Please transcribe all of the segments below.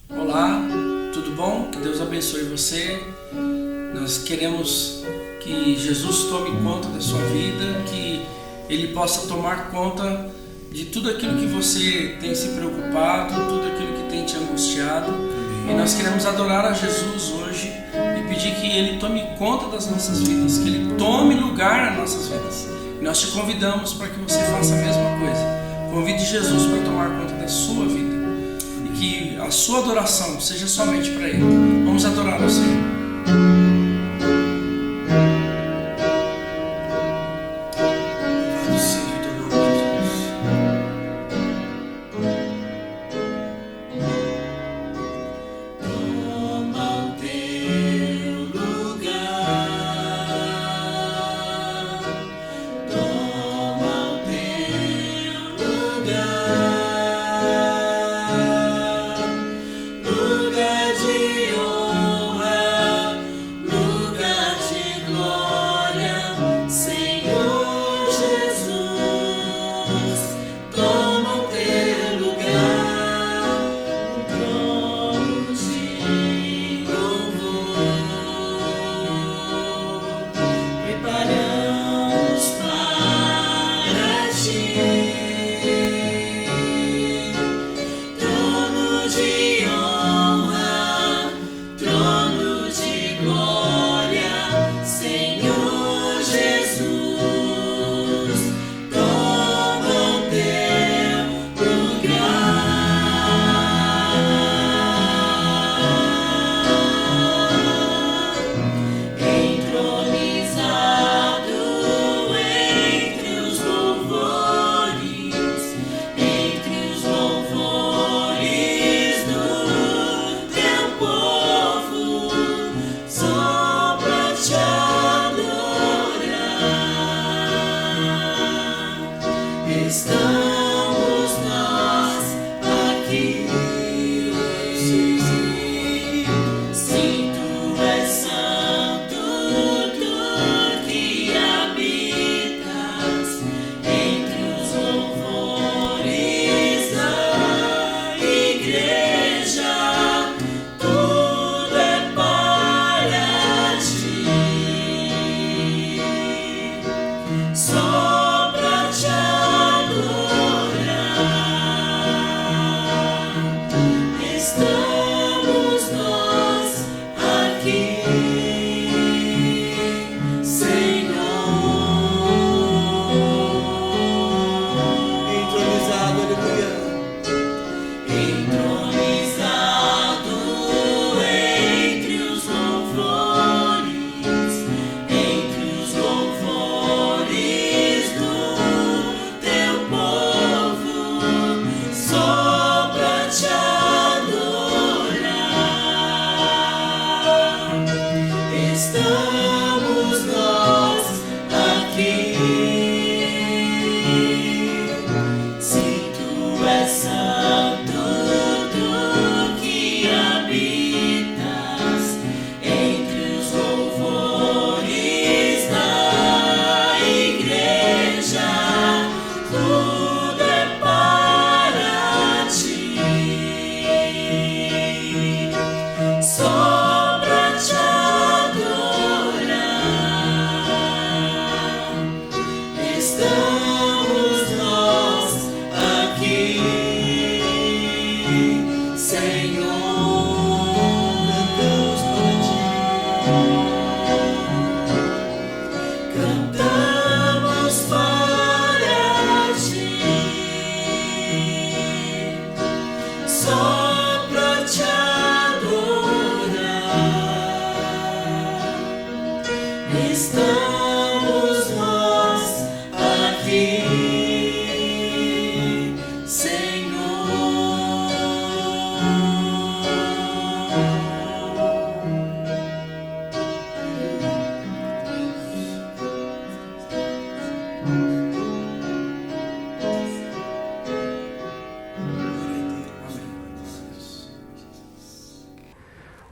Olá, tudo bom? Que Deus abençoe você. Nós queremos que Jesus tome conta da sua vida, que Ele possa tomar conta de tudo aquilo que você tem se preocupado, tudo aquilo que tem te angustiado. E nós queremos adorar a Jesus hoje e pedir que Ele tome conta das nossas vidas, que Ele tome lugar nas nossas vidas. E nós te convidamos para que você faça a mesma coisa. Convide Jesus para tomar conta da sua vida. Que a sua adoração seja somente para Ele. Vamos adorar ao Senhor. Louvado seja o teu nome, Jesus. Toma o teu lugar. Toma o teu lugar.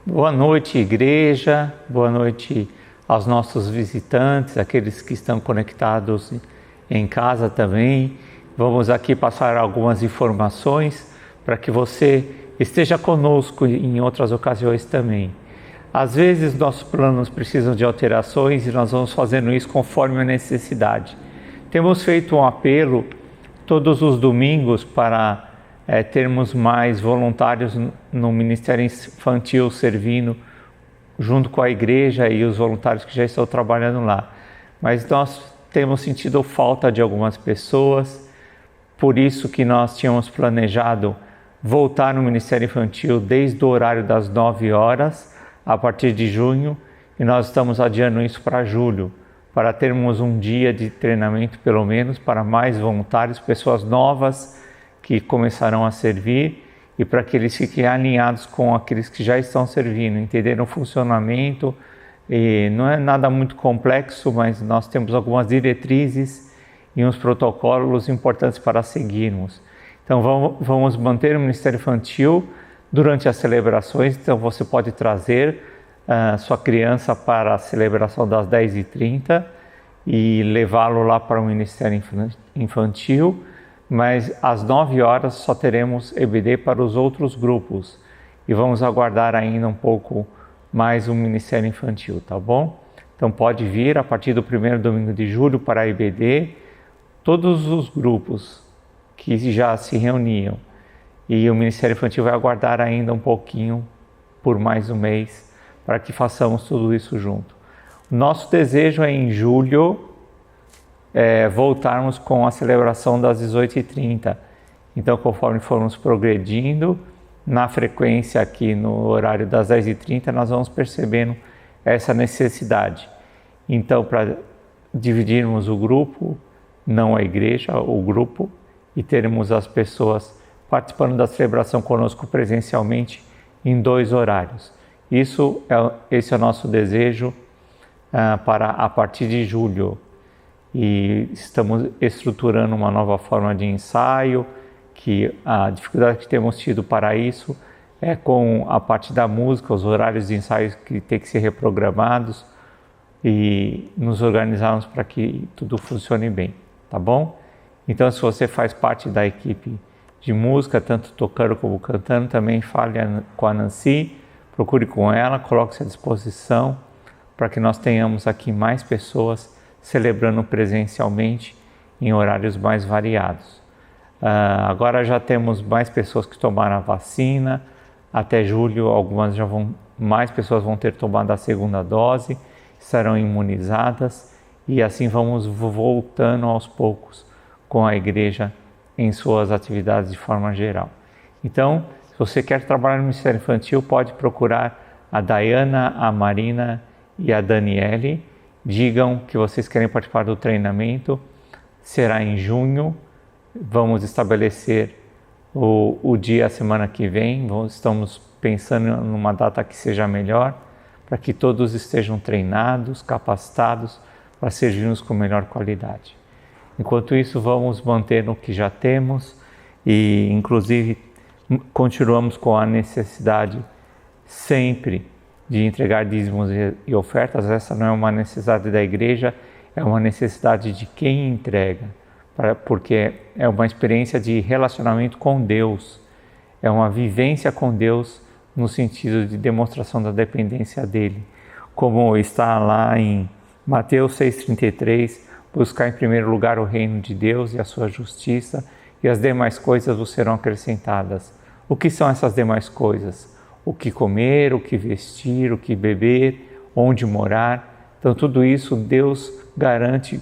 Boa noite, igreja, boa noite aos nossos visitantes, aqueles que estão conectados em casa também. Vamos aqui passar algumas informações para que você esteja conosco em outras ocasiões também. Às vezes nossos planos precisam de alterações e nós vamos fazendo isso conforme a necessidade. Temos feito um apelo todos os domingos para termos mais voluntários no Ministério Infantil servindo junto com a igreja e os voluntários que já estão trabalhando lá. Mas nós temos sentido falta de algumas pessoas, por isso que nós tínhamos planejado voltar no Ministério Infantil desde o horário das 9 horas a partir de junho, e nós estamos adiando isso para julho, para termos um dia de treinamento pelo menos para mais voluntários, pessoas novas que começarão a servir, e para que eles fiquem alinhados com aqueles que já estão servindo, entenderam o funcionamento. E não é nada muito complexo, mas nós temos algumas diretrizes e uns protocolos importantes para seguirmos. Então vamos manter o Ministério Infantil durante as celebrações, então você pode trazer sua criança para a celebração das 10h30 e levá-lo lá para o Ministério Infantil, mas às 9 horas só teremos EBD para os outros grupos e vamos aguardar ainda um pouco mais o Ministério Infantil, tá bom? Então pode vir a partir do primeiro domingo de julho para a EBD, todos os grupos que já se reuniam, e o Ministério Infantil vai aguardar ainda um pouquinho, por mais um mês, para que façamos tudo isso junto. Nosso desejo é em julho voltarmos com a celebração das 18h30. Então, conforme formos progredindo na frequência aqui no horário das 10h30, nós vamos percebendo essa necessidade. Então, para dividirmos o grupo, não a igreja, o grupo, e termos as pessoas participando da celebração conosco presencialmente em 2 horários. Esse é o nosso desejo para a partir de julho. E estamos estruturando uma nova forma de ensaio, que a dificuldade que temos tido para isso é com a parte da música, os horários de ensaios que tem que ser reprogramados, e nos organizarmos para que tudo funcione bem, tá bom? Então, se você faz parte da equipe de música, tanto tocando como cantando, também fale com a Nancy, procure com ela, coloque-se à disposição para que nós tenhamos aqui mais pessoas celebrando presencialmente em horários mais variados. Agora já temos mais pessoas que tomaram a vacina, até julho mais pessoas vão ter tomado a segunda dose, estarão imunizadas, e assim vamos voltando aos poucos com a igreja em suas atividades de forma geral. Então, se você quer trabalhar no Ministério Infantil, pode procurar a Dayana, a Marina e a Daniele. Digam que vocês querem participar do treinamento. Será em junho. Vamos estabelecer o dia a semana que vem. Estamos pensando numa data que seja melhor, para que todos estejam treinados, capacitados para servirmos com melhor qualidade. Enquanto isso, vamos manter o que já temos e, inclusive, continuamos com a necessidade sempre de entregar dízimos e ofertas. Essa não é uma necessidade da igreja, é uma necessidade de quem entrega, porque é uma experiência de relacionamento com Deus, é uma vivência com Deus no sentido de demonstração da dependência dele, como está lá em Mateus 6,33, buscar em primeiro lugar o reino de Deus e a sua justiça, e as demais coisas vos serão acrescentadas. O que são essas demais coisas? O que comer, o que vestir, o que beber, onde morar. Então tudo isso Deus garante,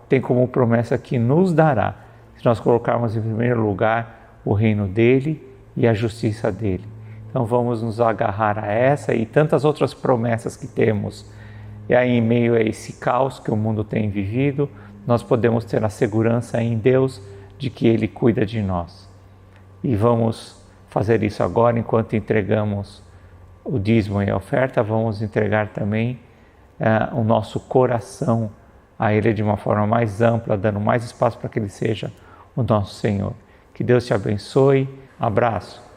tem como promessa que nos dará, se nós colocarmos em primeiro lugar o reino dele e a justiça dele. Então vamos nos agarrar a essa e tantas outras promessas que temos. E aí, em meio a esse caos que o mundo tem vivido, nós podemos ter a segurança em Deus de que Ele cuida de nós. E vamos fazer isso agora, enquanto entregamos o dízimo e a oferta, vamos entregar também o nosso coração a Ele de uma forma mais ampla, dando mais espaço para que Ele seja o nosso Senhor. Que Deus te abençoe. Abraço.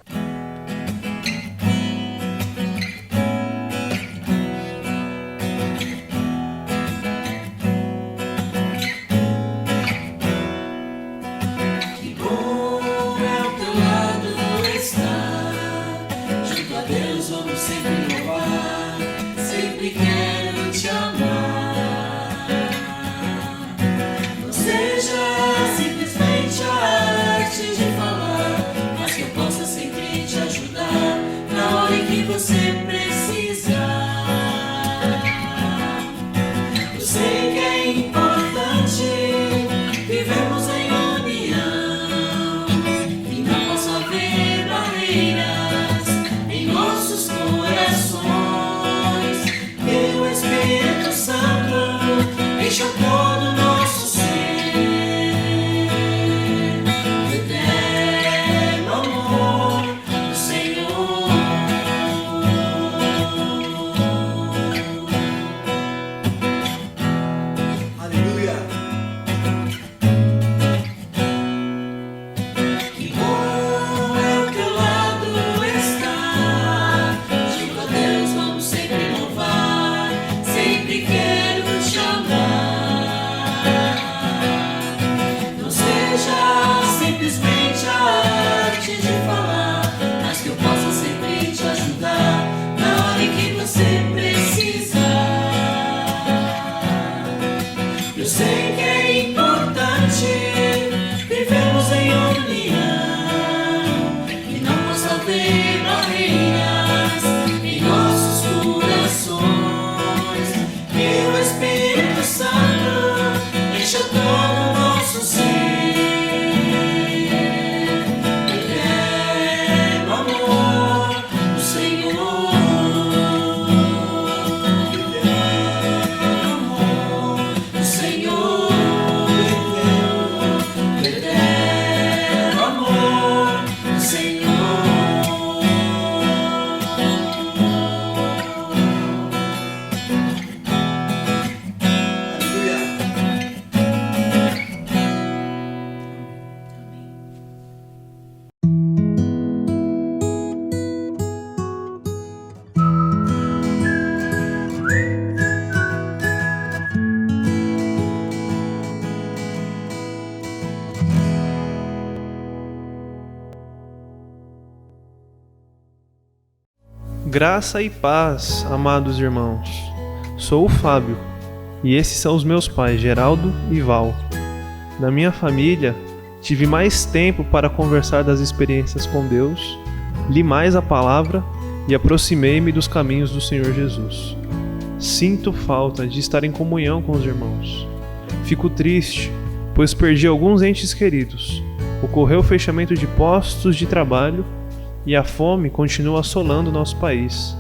Graça e paz, amados irmãos. Sou o Fábio e esses são os meus pais, Geraldo e Val. Na minha família, tive mais tempo para conversar das experiências com Deus, li mais a palavra e aproximei-me dos caminhos do Senhor Jesus. Sinto falta de estar em comunhão com os irmãos. Fico triste, pois perdi alguns entes queridos. Ocorreu o fechamento de postos de trabalho e a fome continua assolando nosso país.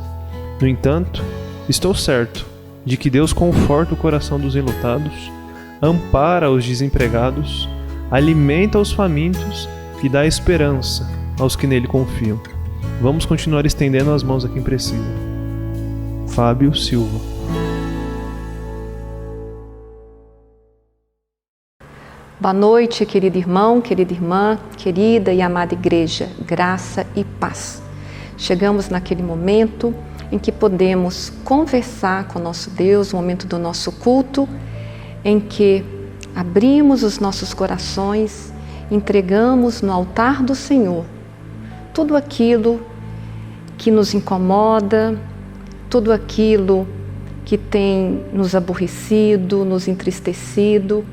No entanto, estou certo de que Deus conforta o coração dos enlutados, ampara os desempregados, alimenta os famintos e dá esperança aos que nele confiam. Vamos continuar estendendo as mãos a quem precisa. Fábio Silva. Boa noite, querido irmão, querida irmã, querida e amada igreja, graça e paz. Chegamos naquele momento em que podemos conversar com o nosso Deus, o momento do nosso culto, em que abrimos os nossos corações, entregamos no altar do Senhor tudo aquilo que nos incomoda, tudo aquilo que tem nos aborrecido, nos entristecido,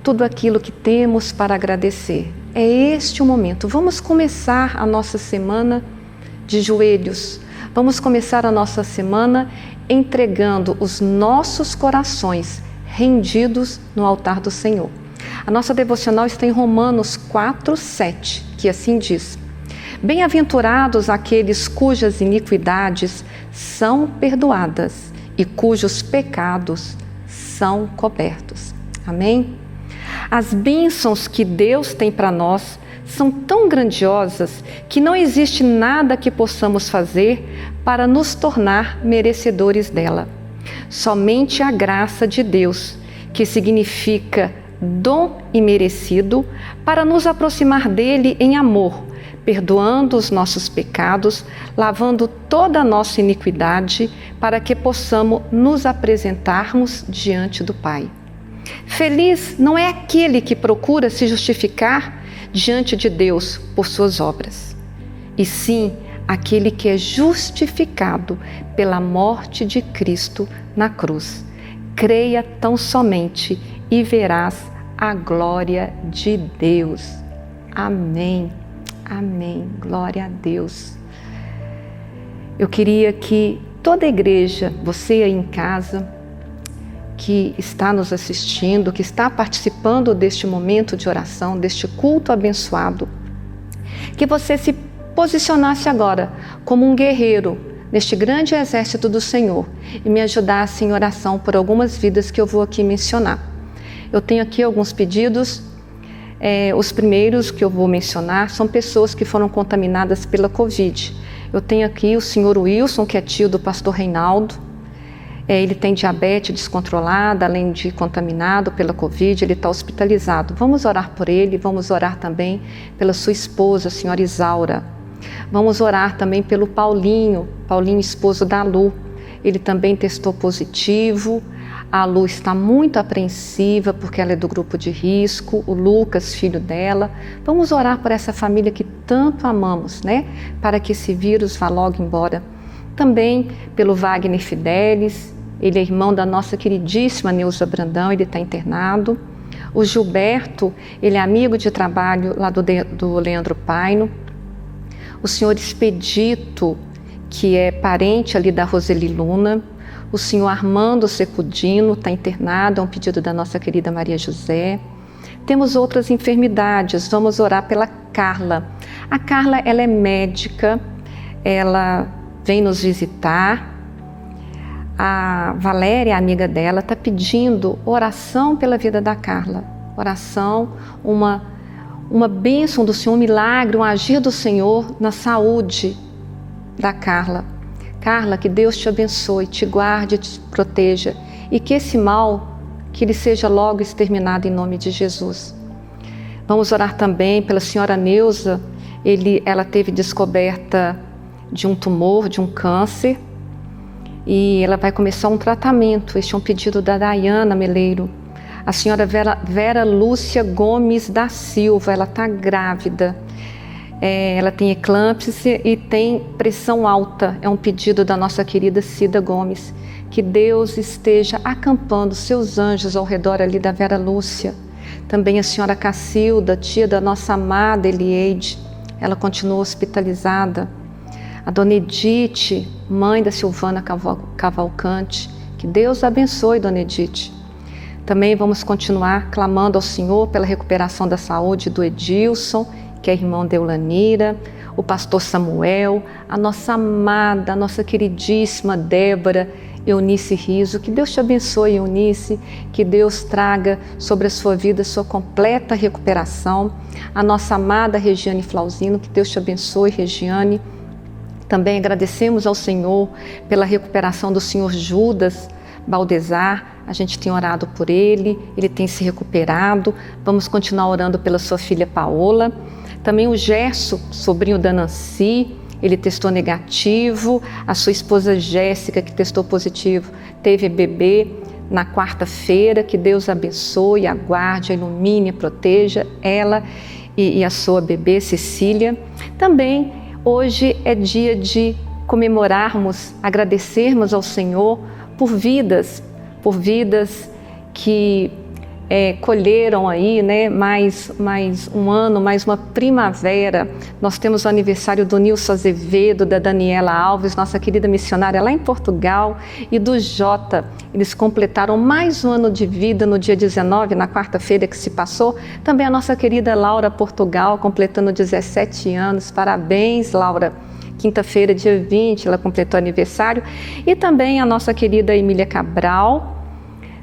tudo aquilo que temos para agradecer. É este o momento. Vamos começar a nossa semana de joelhos. Vamos começar a nossa semana entregando os nossos corações rendidos no altar do Senhor. A nossa devocional está em Romanos 4:7, que assim diz: Bem-aventurados aqueles cujas iniquidades são perdoadas e cujos pecados são cobertos. Amém? As bênçãos que Deus tem para nós são tão grandiosas que não existe nada que possamos fazer para nos tornar merecedores dela. Somente a graça de Deus, que significa dom imerecido, para nos aproximar dele em amor, perdoando os nossos pecados, lavando toda a nossa iniquidade, para que possamos nos apresentarmos diante do Pai. Feliz não é aquele que procura se justificar diante de Deus por suas obras, e sim aquele que é justificado pela morte de Cristo na cruz. Creia tão somente e verás a glória de Deus. Amém. Amém. Glória a Deus. Eu queria que toda a igreja, você aí em casa, que está nos assistindo, que está participando deste momento de oração, deste culto abençoado, que você se posicionasse agora como um guerreiro neste grande exército do Senhor e me ajudasse em oração por algumas vidas que eu vou aqui mencionar. Eu tenho aqui alguns pedidos. Os primeiros que eu vou mencionar são pessoas que foram contaminadas pela Covid. Eu tenho aqui o senhor Wilson, que é tio do pastor Reinaldo. Ele tem diabetes descontrolada, além de contaminado pela Covid, ele está hospitalizado. Vamos orar por ele, vamos orar também pela sua esposa, a senhora Isaura. Vamos orar também pelo Paulinho, esposo da Lu. Ele também testou positivo. A Lu está muito apreensiva porque ela é do grupo de risco. O Lucas, filho dela. Vamos orar por essa família que tanto amamos, né? Para que esse vírus vá logo embora. Também pelo Wagner Fidelis. Ele é irmão da nossa queridíssima Neuza Brandão, ele está internado. O Gilberto, ele é amigo de trabalho lá do Leandro Paino. O senhor Expedito, que é parente ali da Roseli Luna. O senhor Armando Secudino está internado, é um pedido da nossa querida Maria José. Temos outras enfermidades, vamos orar pela Carla. A Carla, ela é médica, ela vem nos visitar. A Valéria, a amiga dela, está pedindo oração pela vida da Carla. Oração, uma bênção do Senhor, um milagre, um agir do Senhor na saúde da Carla. Carla, que Deus te abençoe, te guarde, te proteja e que esse mal, que ele seja logo exterminado em nome de Jesus. Vamos orar também pela senhora Neuza. Ela teve descoberta de um tumor, de um câncer, e ela vai começar um tratamento. Este é um pedido da Dayana Meleiro. A senhora Vera Lúcia Gomes da Silva, ela está grávida. ela tem eclâmpsia e tem pressão alta. É um pedido da nossa querida Cida Gomes. Que Deus esteja acampando seus anjos ao redor ali da Vera Lúcia. Também a senhora Cacilda, tia da nossa amada Elieide, ela continua hospitalizada. A dona Edith, mãe da Silvana Cavalcante, que Deus abençoe, dona Edith. Também vamos continuar clamando ao Senhor pela recuperação da saúde do Edilson, que é irmão de Eulanira, o pastor Samuel, a nossa amada, a nossa queridíssima Débora Eunice Riso. Que Deus te abençoe, Eunice, que Deus traga sobre a sua vida sua completa recuperação. A nossa amada Regiane Flauzino, que Deus te abençoe, Regiane. Também agradecemos ao Senhor pela recuperação do senhor Judas Baldezar. A gente tem orado por ele tem se recuperado. Vamos continuar orando pela sua filha Paola. Também o Gerson, sobrinho da Nancy, ele testou negativo. A sua esposa Jéssica, que testou positivo, teve bebê na quarta-feira. Que Deus abençoe, aguarde, ilumine, proteja ela e a sua bebê Cecília. Também hoje é dia de comemorarmos, agradecermos ao Senhor por vidas que colheram aí, né, mais um ano, mais uma primavera. Nós temos o aniversário do Nilson Azevedo, da Daniela Alves, nossa querida missionária lá em Portugal, e do Jota. Eles completaram mais um ano de vida no dia 19, na quarta-feira que se passou. Também a nossa querida Laura Portugal, completando 17 anos. Parabéns, Laura. Quinta-feira, dia 20, ela completou aniversário. E também a nossa querida Emília Cabral,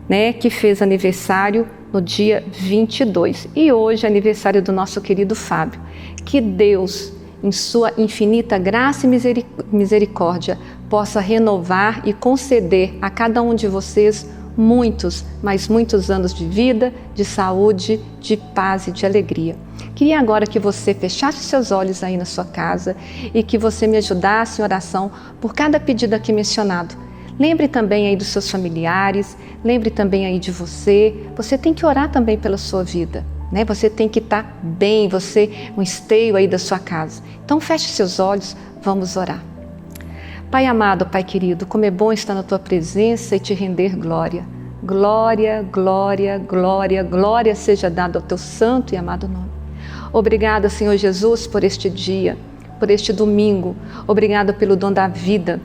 né, que fez aniversário no dia 22. E hoje é aniversário do nosso querido Fábio. Que Deus, em sua infinita graça e misericórdia, possa renovar e conceder a cada um de vocês muitos, mas muitos anos de vida, de saúde, de paz e de alegria. Queria agora que você fechasse seus olhos aí na sua casa e que você me ajudasse em oração por cada pedido aqui mencionado. Lembre também aí dos seus familiares, lembre também aí de você. Você tem que orar também pela sua vida, né? Você tem que estar bem, um esteio aí da sua casa. Então feche seus olhos, vamos orar. Pai amado, Pai querido, como é bom estar na Tua presença e Te render glória. Glória, glória, glória, glória seja dada ao Teu santo e amado nome. Obrigada, Senhor Jesus, por este dia, por este domingo. Obrigada pelo dom da vida.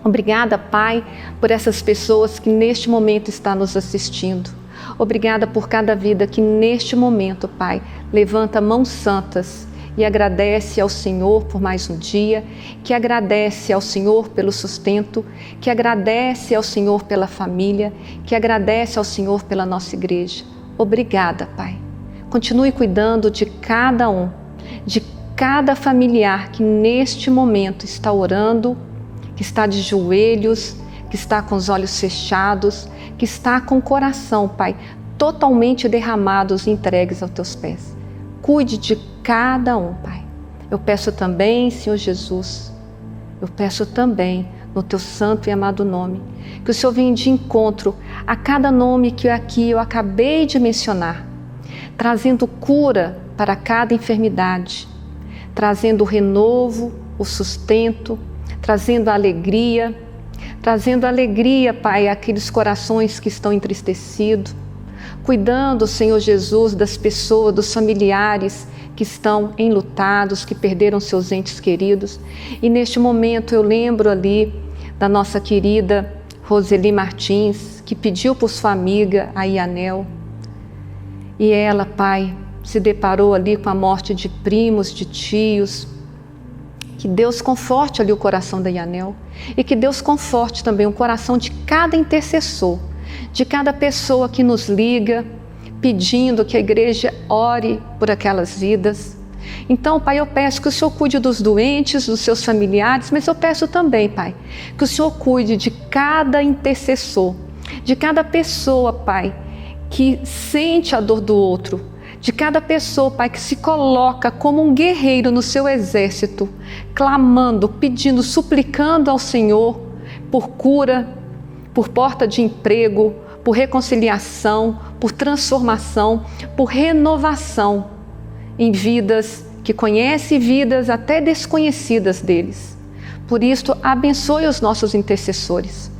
Obrigada, Pai, por essas pessoas que neste momento estão nos assistindo. Obrigada por cada vida que neste momento, Pai, levanta mãos santas e agradece ao Senhor por mais um dia, que agradece ao Senhor pelo sustento, que agradece ao Senhor pela família, que agradece ao Senhor pela nossa igreja. Obrigada, Pai. Continue cuidando de cada um, de cada familiar que neste momento está orando, que está de joelhos, que está com os olhos fechados, que está com o coração, Pai, totalmente derramados e entregues aos Teus pés. Cuide de cada um, Pai. Eu peço também, Senhor Jesus, eu peço também, no Teu santo e amado nome, que o Senhor venha de encontro a cada nome que aqui eu acabei de mencionar, trazendo cura para cada enfermidade, trazendo o renovo, o sustento, trazendo alegria, Pai, àqueles corações que estão entristecidos, cuidando, Senhor Jesus, das pessoas, dos familiares que estão enlutados, que perderam seus entes queridos. E neste momento eu lembro ali da nossa querida Roseli Martins, que pediu por sua amiga, a Ianel. E ela, Pai, se deparou ali com a morte de primos, de tios. Que Deus conforte ali o coração da Ianel e que Deus conforte também o coração de cada intercessor, de cada pessoa que nos liga, pedindo que a igreja ore por aquelas vidas. Então, Pai, eu peço que o Senhor cuide dos doentes, dos seus familiares, mas eu peço também, Pai, que o Senhor cuide de cada intercessor, de cada pessoa, Pai, que sente a dor do outro, de cada pessoa, Pai, que se coloca como um guerreiro no seu exército, clamando, pedindo, suplicando ao Senhor por cura, por porta de emprego, por reconciliação, por transformação, por renovação em vidas que conhece vidas até desconhecidas deles. Por isso, abençoe os nossos intercessores.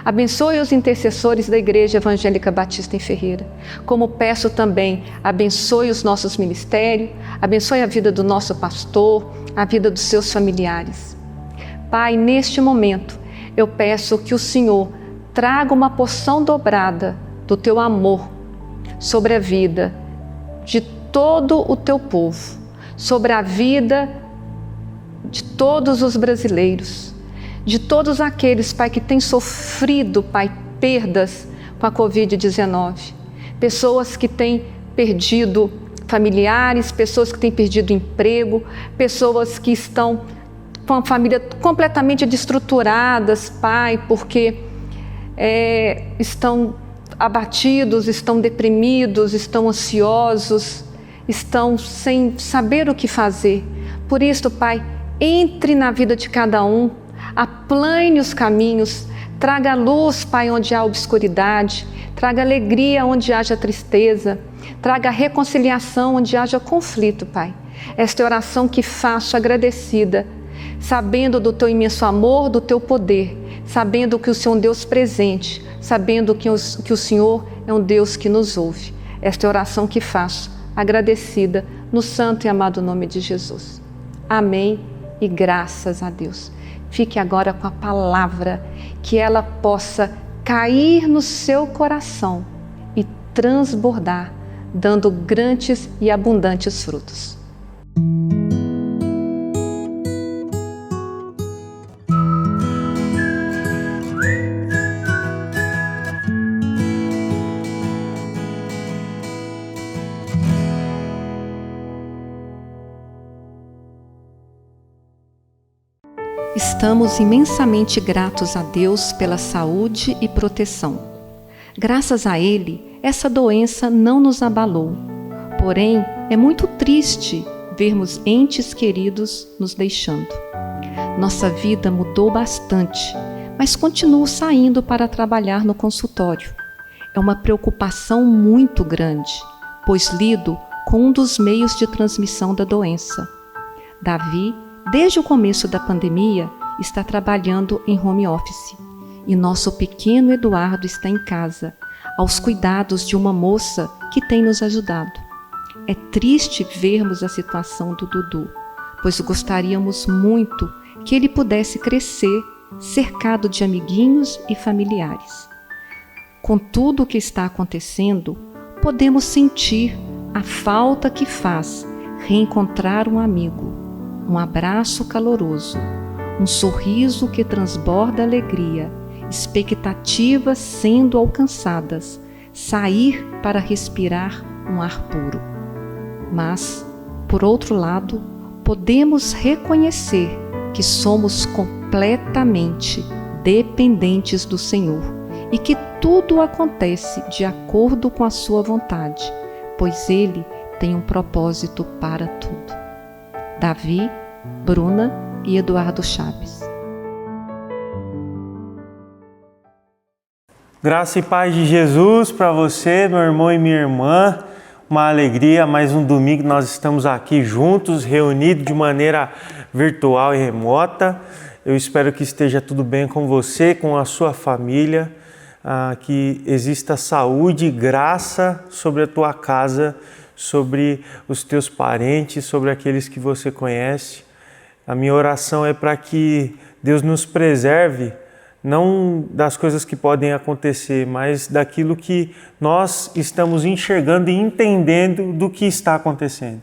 Abençoe os intercessores da Igreja Evangélica Batista em Ferreira. Como peço também, abençoe os nossos ministérios, abençoe a vida do nosso pastor, a vida dos seus familiares. Pai, neste momento, eu peço que o Senhor traga uma porção dobrada do teu amor sobre a vida de todo o teu povo, sobre a vida de todos os brasileiros, de todos aqueles, Pai, que têm sofrido, Pai, perdas com a Covid-19. Pessoas que têm perdido familiares, pessoas que têm perdido emprego, pessoas que estão com a família completamente destruturadas, Pai, porque estão abatidos, estão deprimidos, estão ansiosos, estão sem saber o que fazer. Por isso, Pai, entre na vida de cada um, aplane os caminhos, traga luz, Pai, onde há obscuridade, traga alegria onde haja tristeza, traga reconciliação onde haja conflito, Pai. Esta é a oração que faço agradecida, sabendo do teu imenso amor, do teu poder, sabendo que o Senhor é um Deus presente, sabendo que o Senhor é um Deus que nos ouve. Esta é a oração que faço, agradecida, no santo e amado nome de Jesus. Amém e graças a Deus. Fique agora com a palavra, que ela possa cair no seu coração e transbordar, dando grandes e abundantes frutos. Estamos imensamente gratos a Deus pela saúde e proteção. Graças a Ele, essa doença não nos abalou. Porém, é muito triste vermos entes queridos nos deixando. Nossa vida mudou bastante, mas continuo saindo para trabalhar no consultório. É uma preocupação muito grande, pois lido com um dos meios de transmissão da doença. Davi, desde o começo da pandemia, está trabalhando em home office e nosso pequeno Eduardo está em casa, aos cuidados de uma moça que tem nos ajudado. É triste vermos a situação do Dudu, pois gostaríamos muito que ele pudesse crescer cercado de amiguinhos e familiares. Com tudo o que está acontecendo, podemos sentir a falta que faz reencontrar um amigo, um abraço caloroso, um sorriso que transborda alegria, expectativas sendo alcançadas, sair para respirar um ar puro. Mas, por outro lado, podemos reconhecer que somos completamente dependentes do Senhor e que tudo acontece de acordo com a sua vontade, pois Ele tem um propósito para tudo. Davi, Bruna e Eduardo Chaves. Graça e paz de Jesus para você, meu irmão e minha irmã. Uma alegria, mais um domingo nós estamos aqui juntos, reunidos de maneira virtual e remota. Eu espero que esteja tudo bem com você, com a sua família, que exista saúde e graça sobre a tua casa, sobre os teus parentes, sobre aqueles que você conhece. A minha oração é para que Deus nos preserve, não das coisas que podem acontecer, mas daquilo que nós estamos enxergando e entendendo do que está acontecendo.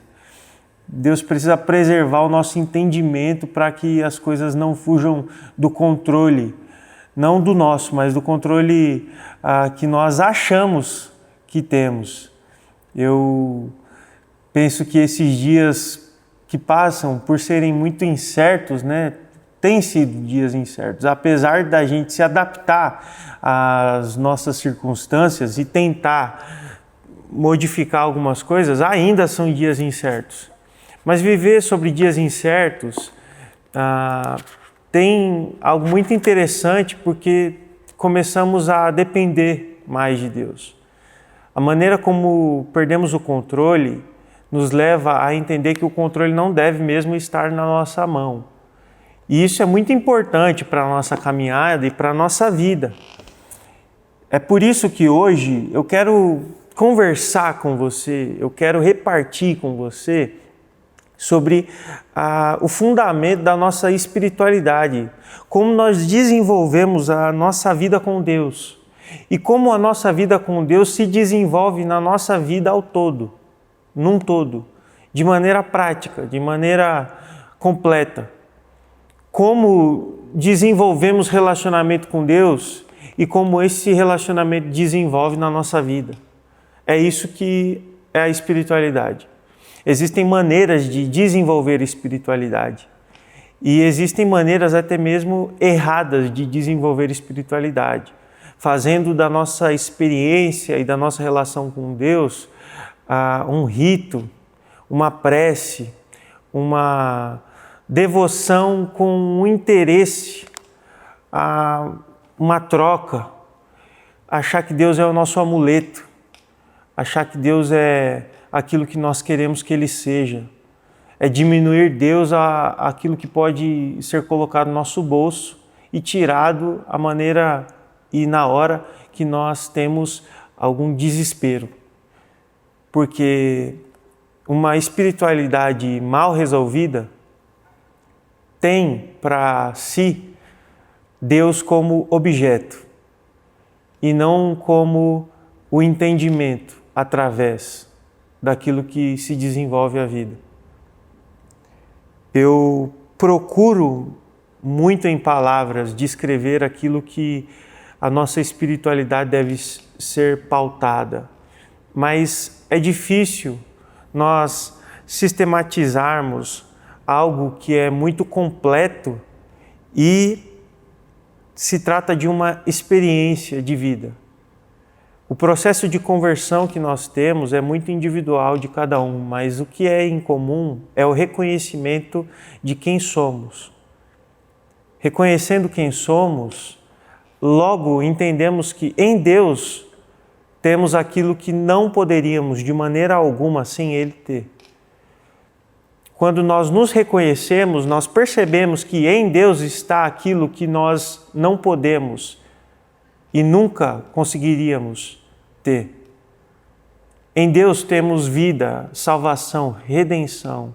Deus precisa preservar o nosso entendimento para que as coisas não fujam do controle, não do nosso, mas do controle que nós achamos que temos. Eu penso que esses dias que passam, por serem muito incertos, né, têm sido dias incertos. Apesar da gente se adaptar às nossas circunstâncias e tentar modificar algumas coisas, ainda são dias incertos. Mas viver sobre dias incertos tem algo muito interessante, porque começamos a depender mais de Deus. A maneira como perdemos o controle nos leva a entender que o controle não deve mesmo estar na nossa mão. E isso é muito importante para a nossa caminhada e para a nossa vida. É por isso que hoje eu quero conversar com você, eu quero repartir com você sobre o fundamento da nossa espiritualidade, como nós desenvolvemos a nossa vida com Deus e como a nossa vida com Deus se desenvolve na nossa vida ao todo, num todo, de maneira prática, de maneira completa. Como desenvolvemos relacionamento com Deus e como esse relacionamento desenvolve na nossa vida. É isso que é a espiritualidade. Existem maneiras de desenvolver espiritualidade e existem maneiras até mesmo erradas de desenvolver espiritualidade, fazendo da nossa experiência e da nossa relação com Deus um rito, uma prece, uma devoção com um interesse, uma troca, achar que Deus é o nosso amuleto, achar que Deus é aquilo que nós queremos que Ele seja, é diminuir Deus àquilo que pode ser colocado no nosso bolso e tirado à maneira e na hora que nós temos algum desespero. Porque uma espiritualidade mal resolvida tem para si Deus como objeto e não como o entendimento através daquilo que se desenvolve a vida. Eu procuro muito em palavras descrever aquilo que a nossa espiritualidade deve ser pautada, mas é difícil nós sistematizarmos algo que é muito completo e se trata de uma experiência de vida. O processo de conversão que nós temos é muito individual de cada um, mas o que é em comum é o reconhecimento de quem somos. Reconhecendo quem somos, logo entendemos que em Deus temos aquilo que não poderíamos de maneira alguma sem Ele ter. Quando nós nos reconhecemos, nós percebemos que em Deus está aquilo que nós não podemos e nunca conseguiríamos ter. Em Deus temos vida, salvação, redenção,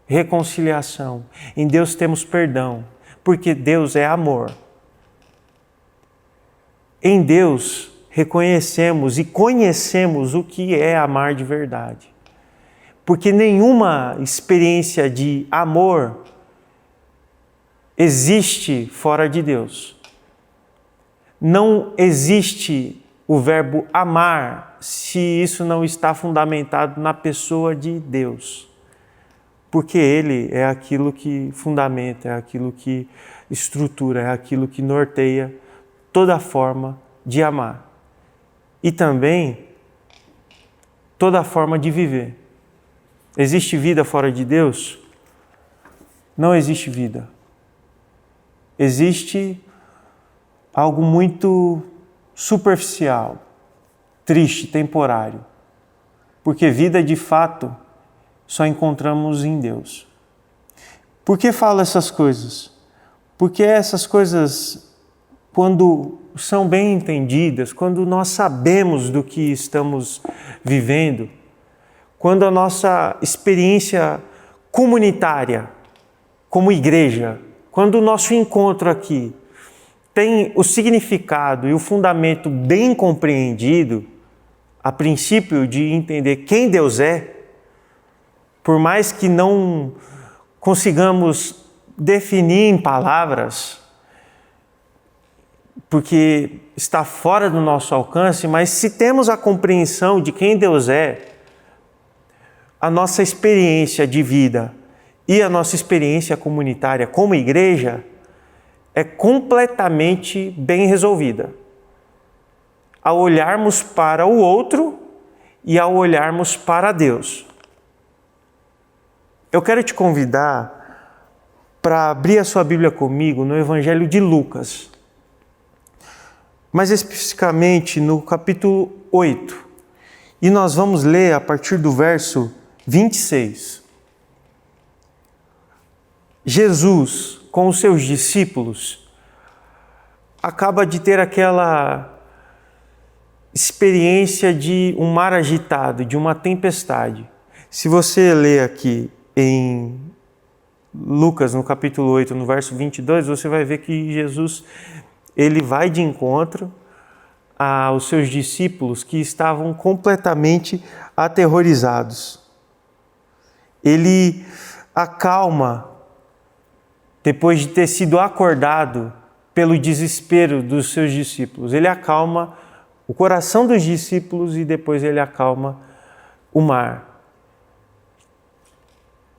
reconciliação. Em Deus temos perdão, porque Deus é amor. Em Deus reconhecemos e conhecemos o que é amar de verdade. Porque nenhuma experiência de amor existe fora de Deus. Não existe o verbo amar se isso não está fundamentado na pessoa de Deus. Porque Ele é aquilo que fundamenta, é aquilo que estrutura, é aquilo que norteia toda forma de amar. E também toda forma de viver. Existe vida fora de Deus? Não existe vida. Existe algo muito superficial, triste, temporário. Porque vida de fato só encontramos em Deus. Por que falo essas coisas? Porque essas coisas, quando são bem entendidas, quando nós sabemos do que estamos vivendo, quando a nossa experiência comunitária, como igreja, quando o nosso encontro aqui tem o significado e o fundamento bem compreendido, a princípio de entender quem Deus é, por mais que não consigamos definir em palavras, porque está fora do nosso alcance, mas se temos a compreensão de quem Deus é, a nossa experiência de vida e a nossa experiência comunitária como igreja é completamente bem resolvida. Ao olharmos para o outro e ao olharmos para Deus. Eu quero te convidar para abrir a sua Bíblia comigo no Evangelho de Lucas, mais especificamente no capítulo 8. E nós vamos ler a partir do verso 26. Jesus, com os seus discípulos, acaba de ter aquela experiência de um mar agitado, de uma tempestade. Se você ler aqui em Lucas, no capítulo 8, no verso 22, você vai ver que Jesus, ele vai de encontro aos seus discípulos que estavam completamente aterrorizados. Ele acalma, depois de ter sido acordado pelo desespero dos seus discípulos. Ele acalma o coração dos discípulos e depois ele acalma o mar.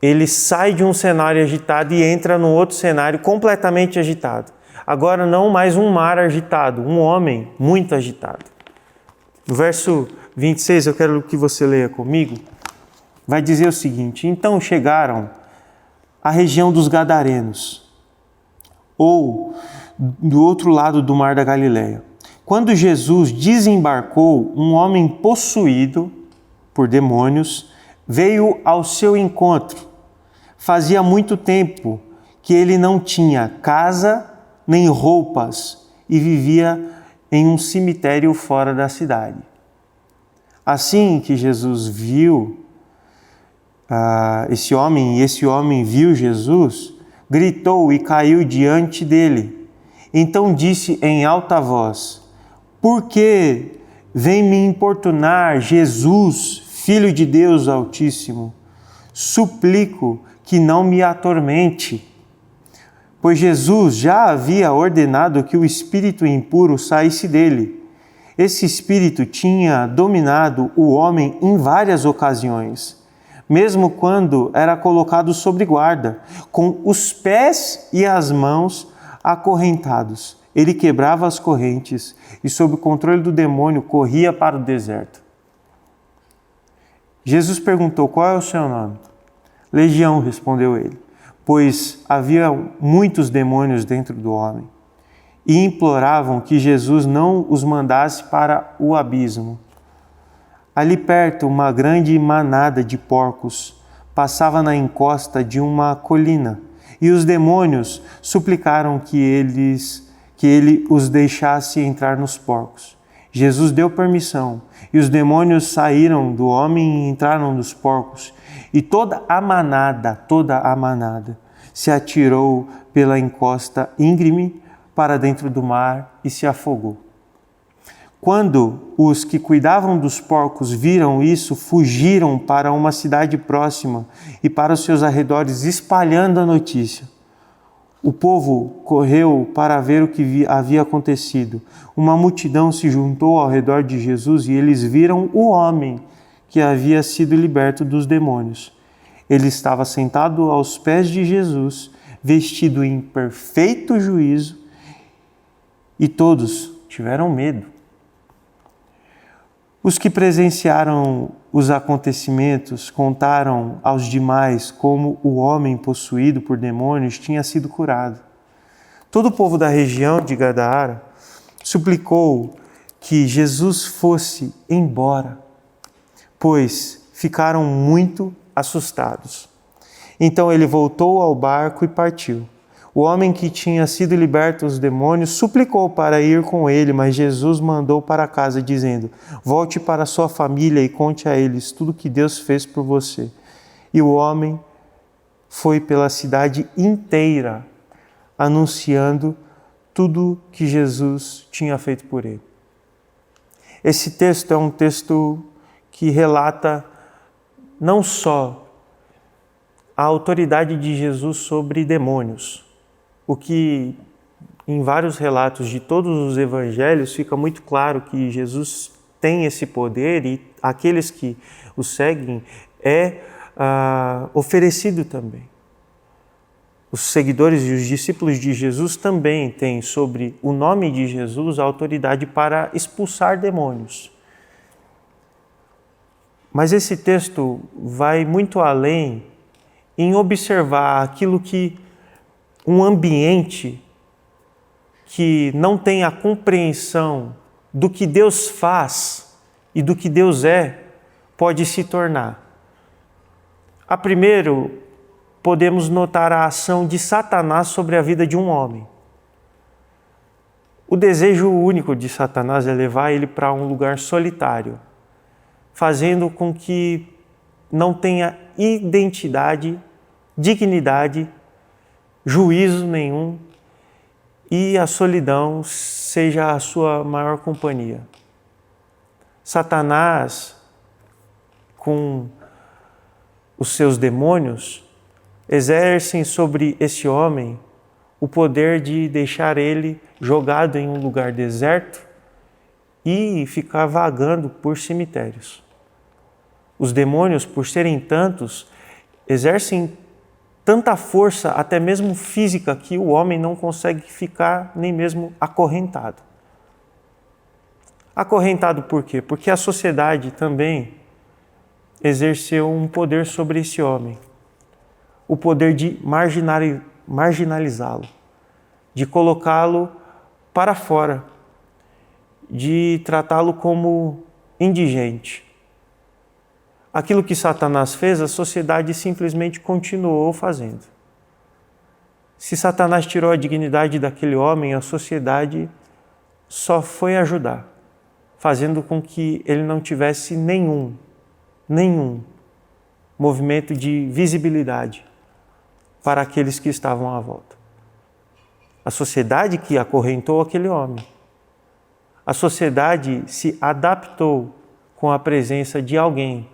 Ele sai de um cenário agitado e entra num outro cenário completamente agitado. Agora não mais um mar agitado, um homem muito agitado. No verso 26, eu quero que você leia comigo, vai dizer o seguinte: então chegaram à região dos Gadarenos, ou do outro lado do mar da Galileia. Quando Jesus desembarcou, um homem possuído por demônios veio ao seu encontro. Fazia muito tempo que ele não tinha casa nem roupas e vivia em um cemitério fora da cidade. Assim que Jesus viu esse homem, e esse homem viu Jesus, gritou e caiu diante dele. Então disse em alta voz: por que vem me importunar, Jesus, Filho de Deus Altíssimo? Suplico que não me atormente. Pois Jesus já havia ordenado que o espírito impuro saísse dele. Esse espírito tinha dominado o homem em várias ocasiões, mesmo quando era colocado sobre guarda, com os pés e as mãos acorrentados. Ele quebrava as correntes e, sob o controle do demônio, corria para o deserto. Jesus perguntou: qual é o seu nome? Legião, respondeu ele, pois havia muitos demônios dentro do homem, e imploravam que Jesus não os mandasse para o abismo. Ali perto, uma grande manada de porcos passava na encosta de uma colina, e os demônios suplicaram que ele os deixasse entrar nos porcos. Jesus deu permissão, e os demônios saíram do homem e entraram nos porcos, e toda a manada se atirou pela encosta íngreme para dentro do mar e se afogou. Quando os que cuidavam dos porcos viram isso, fugiram para uma cidade próxima e para os seus arredores, espalhando a notícia. O povo correu para ver o que havia acontecido. Uma multidão se juntou ao redor de Jesus e eles viram o homem que havia sido liberto dos demônios. Ele estava sentado aos pés de Jesus, vestido em perfeito juízo, e todos tiveram medo. Os que presenciaram os acontecimentos contaram aos demais como o homem possuído por demônios tinha sido curado. Todo o povo da região de Gadara suplicou que Jesus fosse embora, pois ficaram muito assustados. Então ele voltou ao barco e partiu. O homem que tinha sido liberto dos demônios suplicou para ir com ele, mas Jesus mandou para casa, dizendo: volte para sua família e conte a eles tudo que Deus fez por você. E o homem foi pela cidade inteira, anunciando tudo que Jesus tinha feito por ele. Esse texto é um texto que relata não só a autoridade de Jesus sobre demônios, o que em vários relatos de todos os evangelhos fica muito claro que Jesus tem esse poder e aqueles que o seguem é oferecido também. Os seguidores e os discípulos de Jesus também têm sobre o nome de Jesus a autoridade para expulsar demônios. Mas esse texto vai muito além em observar aquilo que um ambiente que não tem a compreensão do que Deus faz e do que Deus é, pode se tornar. A primeiro, podemos notar a ação de Satanás sobre a vida de um homem. O desejo único de Satanás é levar ele para um lugar solitário, fazendo com que não tenha identidade, dignidade, juízo nenhum e a solidão seja a sua maior companhia. Satanás, com os seus demônios, exercem sobre esse homem o poder de deixar ele jogado em um lugar deserto e ficar vagando por cemitérios. Os demônios, por serem tantos, exercem tanta força, até mesmo física, que o homem não consegue ficar nem mesmo acorrentado. Acorrentado por quê? Porque a sociedade também exerceu um poder sobre esse homem. O poder de marginalizá-lo, de colocá-lo para fora, de tratá-lo como indigente. Aquilo que Satanás fez, a sociedade simplesmente continuou fazendo. Se Satanás tirou a dignidade daquele homem, a sociedade só foi ajudar, fazendo com que ele não tivesse nenhum movimento de visibilidade para aqueles que estavam à volta. A sociedade que acorrentou aquele homem. A sociedade se adaptou com a presença de alguém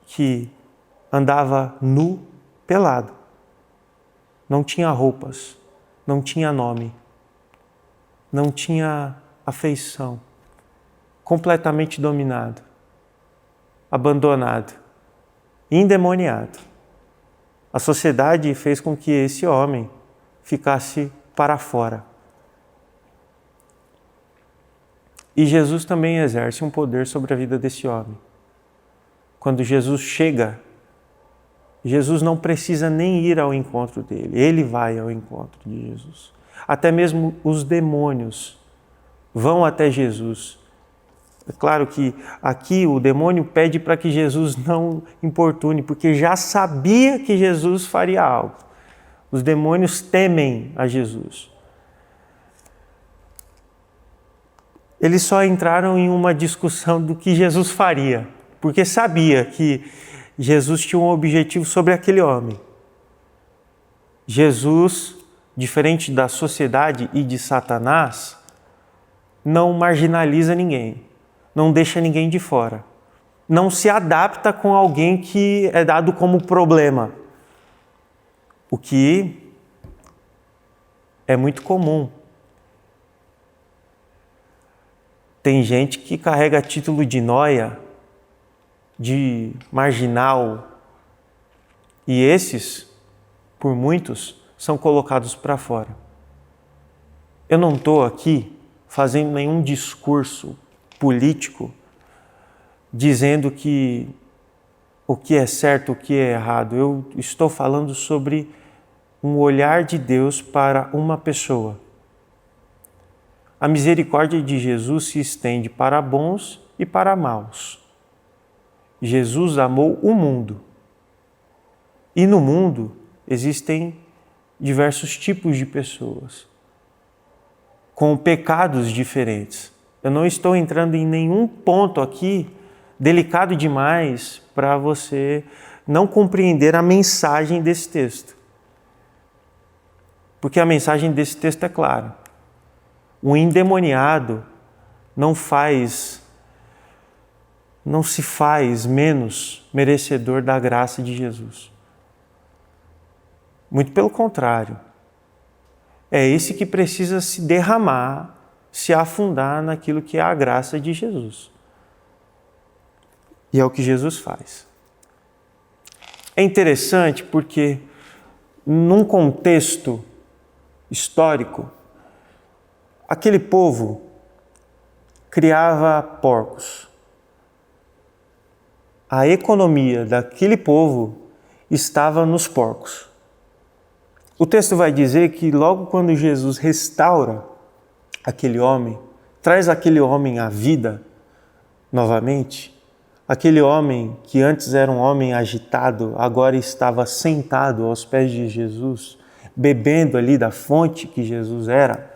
que andava nu, pelado. Não tinha roupas, não tinha nome, não tinha afeição, completamente dominado, abandonado, endemoniado. A sociedade fez com que esse homem ficasse para fora. E Jesus também exerce um poder sobre a vida desse homem. Quando Jesus chega, Jesus não precisa nem ir ao encontro dele, ele vai ao encontro de Jesus. Até mesmo os demônios vão até Jesus. É claro que aqui o demônio pede para que Jesus não importune, porque já sabia que Jesus faria algo. Os demônios temem a Jesus. Eles só entraram em uma discussão do que Jesus faria, porque sabia que Jesus tinha um objetivo sobre aquele homem. Jesus, diferente da sociedade e de Satanás, não marginaliza ninguém, não deixa ninguém de fora, não se adapta com alguém que é dado como problema, o que é muito comum. Tem gente que carrega título de nóia, de marginal, e esses, por muitos, são colocados para fora. Eu não estou aqui fazendo nenhum discurso político dizendo que o que é certo, o que é errado. Eu estou falando sobre um olhar de Deus para uma pessoa. A misericórdia de Jesus se estende para bons e para maus. Jesus amou o mundo. E no mundo existem diversos tipos de pessoas, com pecados diferentes. Eu não estou entrando em nenhum ponto aqui delicado demais para você não compreender a mensagem desse texto. Porque a mensagem desse texto é clara. O endemoniado não se faz menos merecedor da graça de Jesus. Muito pelo contrário. É esse que precisa se derramar, se afundar naquilo que é a graça de Jesus. E é o que Jesus faz. É interessante porque, num contexto histórico, aquele povo criava porcos. A economia daquele povo estava nos porcos. O texto vai dizer que logo quando Jesus restaura aquele homem, traz aquele homem à vida novamente, Aquele homem que antes era um homem agitado, agora estava sentado aos pés de Jesus, bebendo ali da fonte que Jesus era,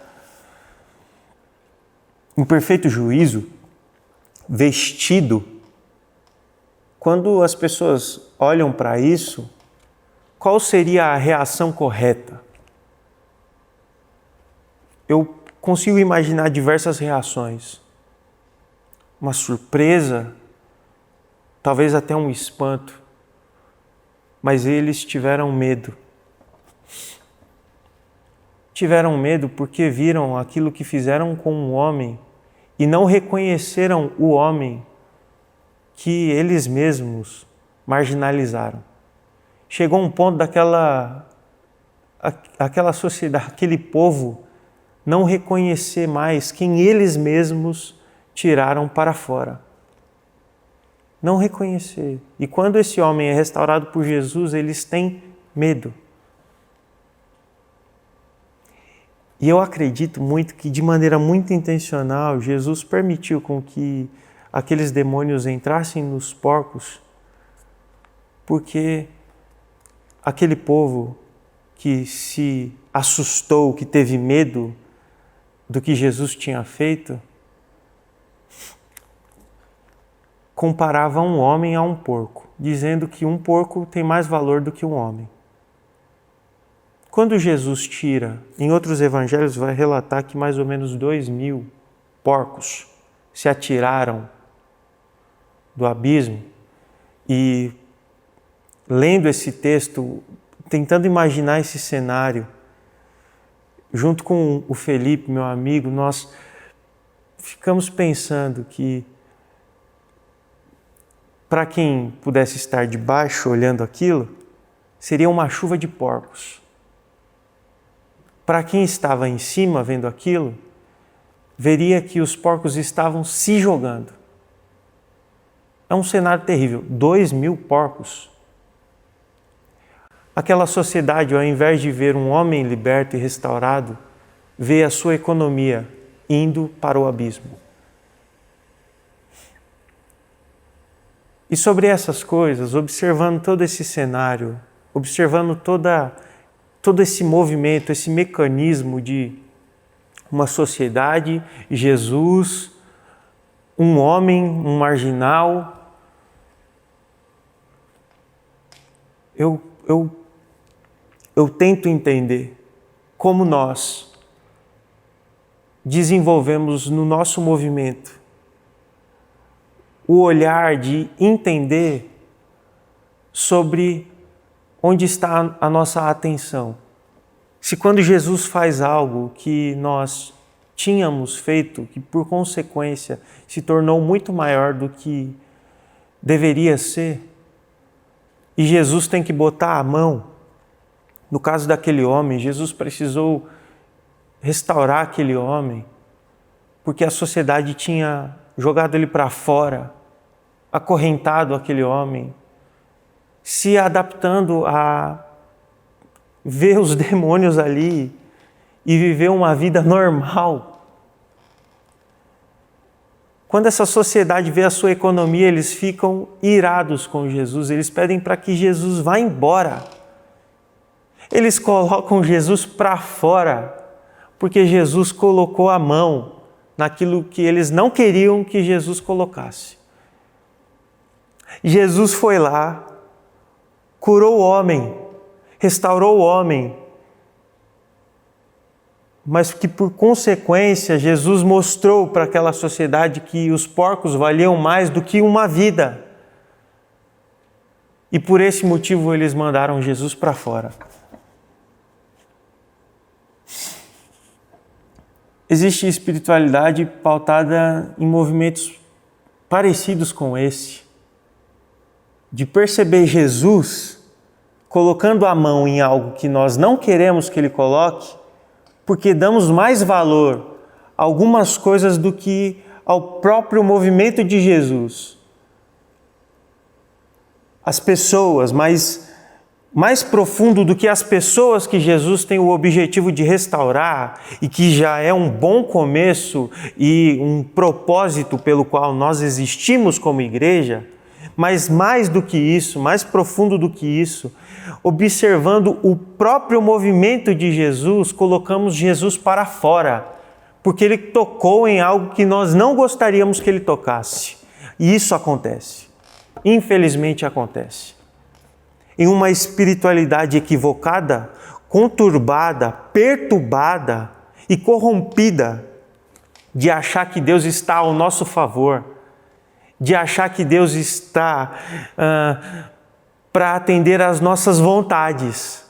em perfeito juízo, vestido. Quando as pessoas olham para isso, qual seria a reação correta? Eu consigo imaginar diversas reações. Uma surpresa, talvez até um espanto, mas eles tiveram medo. Tiveram medo porque viram aquilo que fizeram com um homem e não reconheceram o homem que eles mesmos marginalizaram. Chegou um ponto daquela sociedade, aquele povo, não reconhecer mais quem eles mesmos tiraram para fora. Não reconhecer. E quando esse homem é restaurado por Jesus, eles têm medo. E eu acredito muito que, de maneira muito intencional, Jesus permitiu com que aqueles demônios entrassem nos porcos, porque aquele povo que se assustou, que teve medo do que Jesus tinha feito, comparava um homem a um porco, dizendo que um porco tem mais valor do que um homem. Quando Jesus tira, em outros evangelhos vai relatar que mais ou menos 2.000 porcos se atiraram do abismo, e lendo esse texto, tentando imaginar esse cenário, junto com o Felipe, meu amigo, nós ficamos pensando que para quem pudesse estar de baixo olhando aquilo, seria uma chuva de porcos. Para quem estava em cima vendo aquilo, veria que os porcos estavam se jogando. É um cenário terrível. 2.000 porcos. Aquela sociedade, ao invés de ver um homem liberto e restaurado, vê a sua economia indo para o abismo. E sobre essas coisas, observando todo esse cenário, observando todo esse movimento, esse mecanismo de uma sociedade, Jesus, um homem, um marginal, eu tento entender como nós desenvolvemos no nosso movimento o olhar de entender sobre onde está a nossa atenção. Se quando Jesus faz algo que nós tínhamos feito, que por consequência se tornou muito maior do que deveria ser, e Jesus tem que botar a mão, no caso daquele homem, Jesus precisou restaurar aquele homem, porque a sociedade tinha jogado ele para fora, acorrentado aquele homem, se adaptando a ver os demônios ali e viver uma vida normal. Quando essa sociedade vê a sua economia, eles ficam irados com Jesus, eles pedem para que Jesus vá embora. Eles colocam Jesus para fora, porque Jesus colocou a mão naquilo que eles não queriam que Jesus colocasse. Jesus foi lá, curou o homem, restaurou o homem, mas que por consequência Jesus mostrou para aquela sociedade que os porcos valiam mais do que uma vida. E por esse motivo eles mandaram Jesus para fora. Existe espiritualidade pautada em movimentos parecidos com esse, de perceber Jesus colocando a mão em algo que nós não queremos que Ele coloque, porque damos mais valor a algumas coisas do que ao próprio movimento de Jesus. As pessoas, mais profundo do que as pessoas que Jesus tem o objetivo de restaurar e que já é um bom começo e um propósito pelo qual nós existimos como igreja, Mas mais do que isso, mais profundo do que isso, observando o próprio movimento de Jesus, colocamos Jesus para fora, porque ele tocou em algo que nós não gostaríamos que ele tocasse. E isso acontece. Infelizmente acontece. Em uma espiritualidade equivocada, conturbada, perturbada e corrompida, de achar que Deus está ao nosso favor, de achar que Deus está para atender às nossas vontades.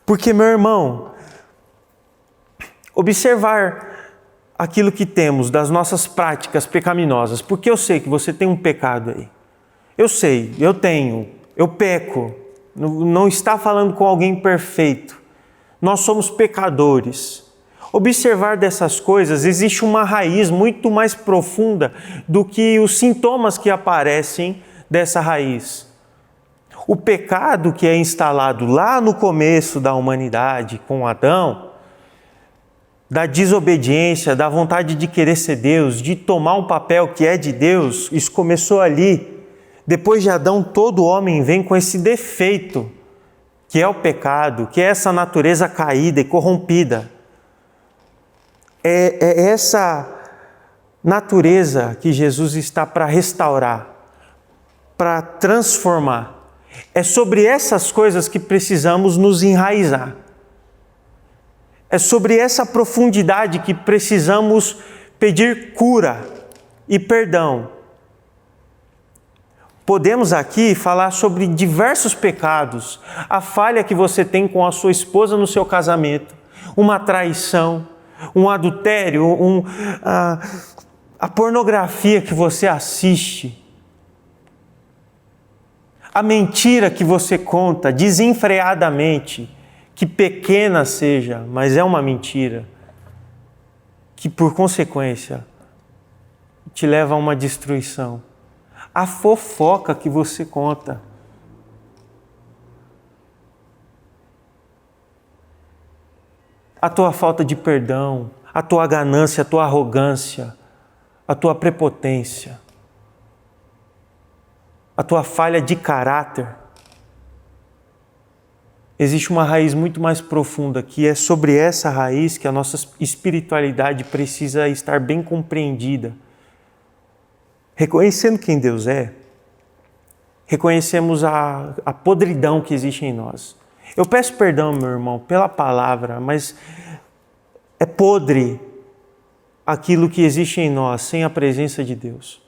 Porque, meu irmão, observar aquilo que temos das nossas práticas pecaminosas, porque eu sei que você tem um pecado aí. Eu sei, eu tenho, eu peco. Não está falando com alguém perfeito. Nós somos pecadores. Observar dessas coisas, existe uma raiz muito mais profunda do que os sintomas que aparecem dessa raiz. O pecado que é instalado lá no começo da humanidade com Adão, da desobediência, da vontade de querer ser Deus, de tomar um papel que é de Deus, isso começou ali. Depois de Adão, todo homem vem com esse defeito, que é o pecado, que é essa natureza caída e corrompida. É essa natureza que Jesus está para restaurar, para transformar. É sobre essas coisas que precisamos nos enraizar. É sobre essa profundidade que precisamos pedir cura e perdão. Podemos aqui falar sobre diversos pecados, a falha que você tem com a sua esposa no seu casamento, uma traição, um adultério, a pornografia que você assiste, a mentira que você conta desenfreadamente, que pequena seja, mas é uma mentira, que por consequência te leva a uma destruição. A fofoca que você conta. A tua falta de perdão, a tua ganância, a tua arrogância, a tua prepotência, a tua falha de caráter. Existe uma raiz muito mais profunda, que é sobre essa raiz que a nossa espiritualidade precisa estar bem compreendida. Reconhecendo quem Deus é, reconhecemos a podridão que existe em nós. Eu peço perdão, meu irmão, pela palavra, mas é podre aquilo que existe em nós sem a presença de Deus.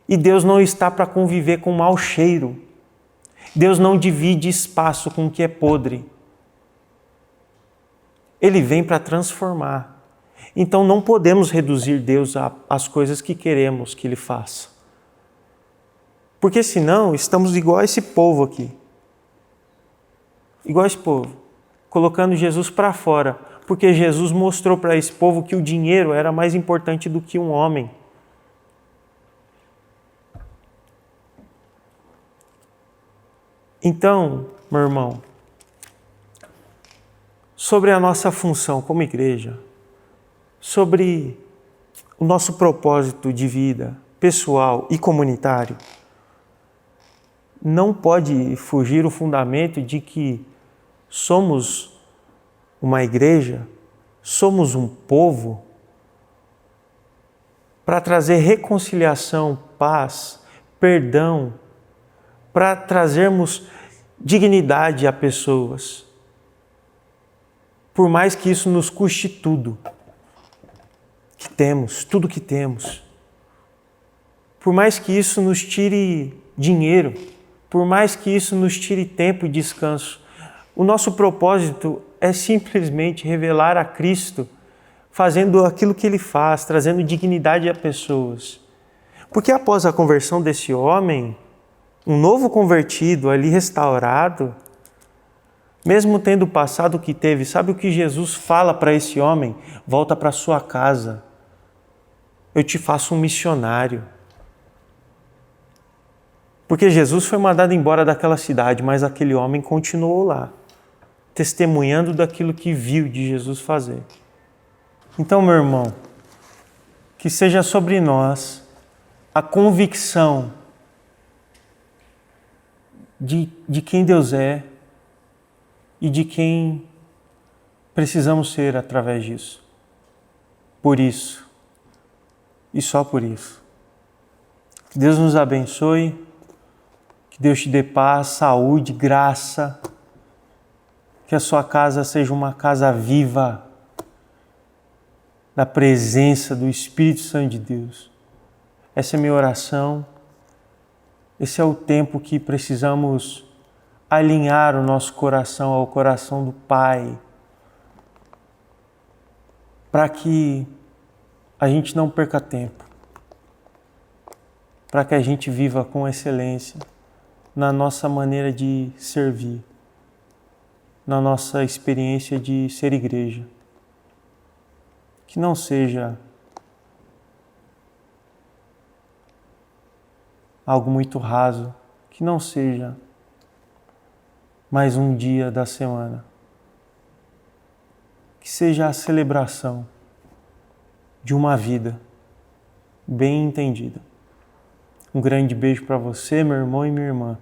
E Deus não está para conviver com mau cheiro. Deus não divide espaço com o que é podre. Ele vem para transformar. Então não podemos reduzir Deus às coisas que queremos que Ele faça. Porque senão estamos igual a esse povo aqui. Igual a esse povo. Colocando Jesus para fora. Porque Jesus mostrou para esse povo que o dinheiro era mais importante do que um homem. Então, meu irmão, sobre a nossa função como igreja, sobre o nosso propósito de vida pessoal e comunitário, não pode fugir o fundamento de que somos uma igreja, somos um povo para trazer reconciliação, paz, perdão, para trazermos dignidade a pessoas, por mais que isso nos custe tudo que temos, tudo que temos, por mais que isso nos tire dinheiro, por mais que isso nos tire tempo e descanso, o nosso propósito é simplesmente revelar a Cristo, fazendo aquilo que Ele faz, trazendo dignidade a pessoas. Porque após a conversão desse homem, um novo convertido ali restaurado, mesmo tendo passado o que teve, sabe o que Jesus fala para esse homem? Volta para sua casa. Eu te faço um missionário. Porque Jesus foi mandado embora daquela cidade, mas aquele homem continuou lá, testemunhando daquilo que viu de Jesus fazer. Então, meu irmão, que seja sobre nós a convicção de quem Deus é e de quem precisamos ser através disso. Por isso, e só por isso. Que Deus nos abençoe, que Deus te dê paz, saúde, graça, que a sua casa seja uma casa viva da presença do Espírito Santo de Deus. Essa é a minha oração. Esse é o tempo que precisamos alinhar o nosso coração ao coração do Pai, para que a gente não perca tempo, para que a gente viva com excelência na nossa maneira de servir, na nossa experiência de ser igreja. Que não seja algo muito raso, que não seja mais um dia da semana, que seja a celebração de uma vida bem entendida. Um grande beijo para você, meu irmão e minha irmã.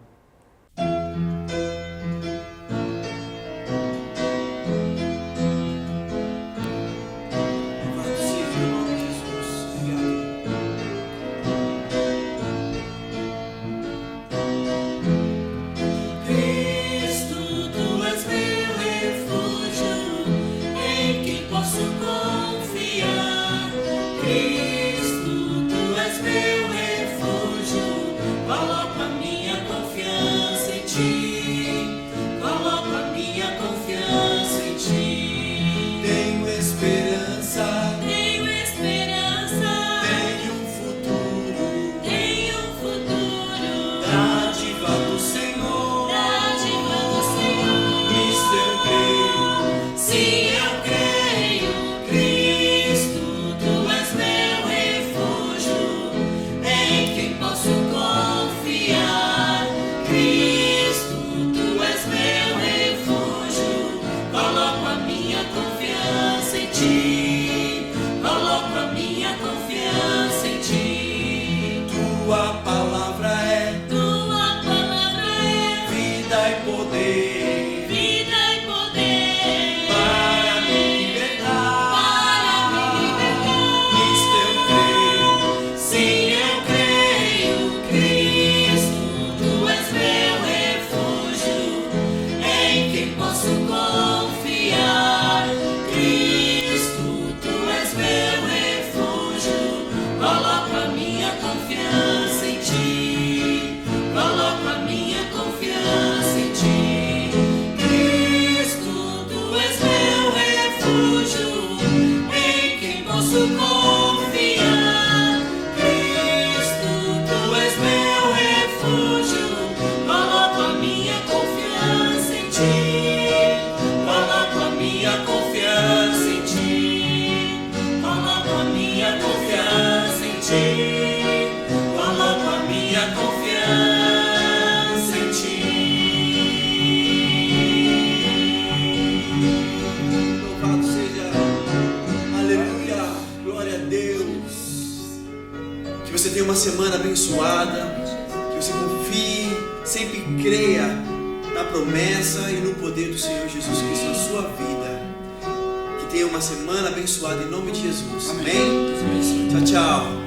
Uma semana abençoada, que você confie, sempre creia na promessa e no poder do Senhor Jesus Cristo na sua vida. Que tenha uma semana abençoada em nome de Jesus. Amém? Tchau, tchau.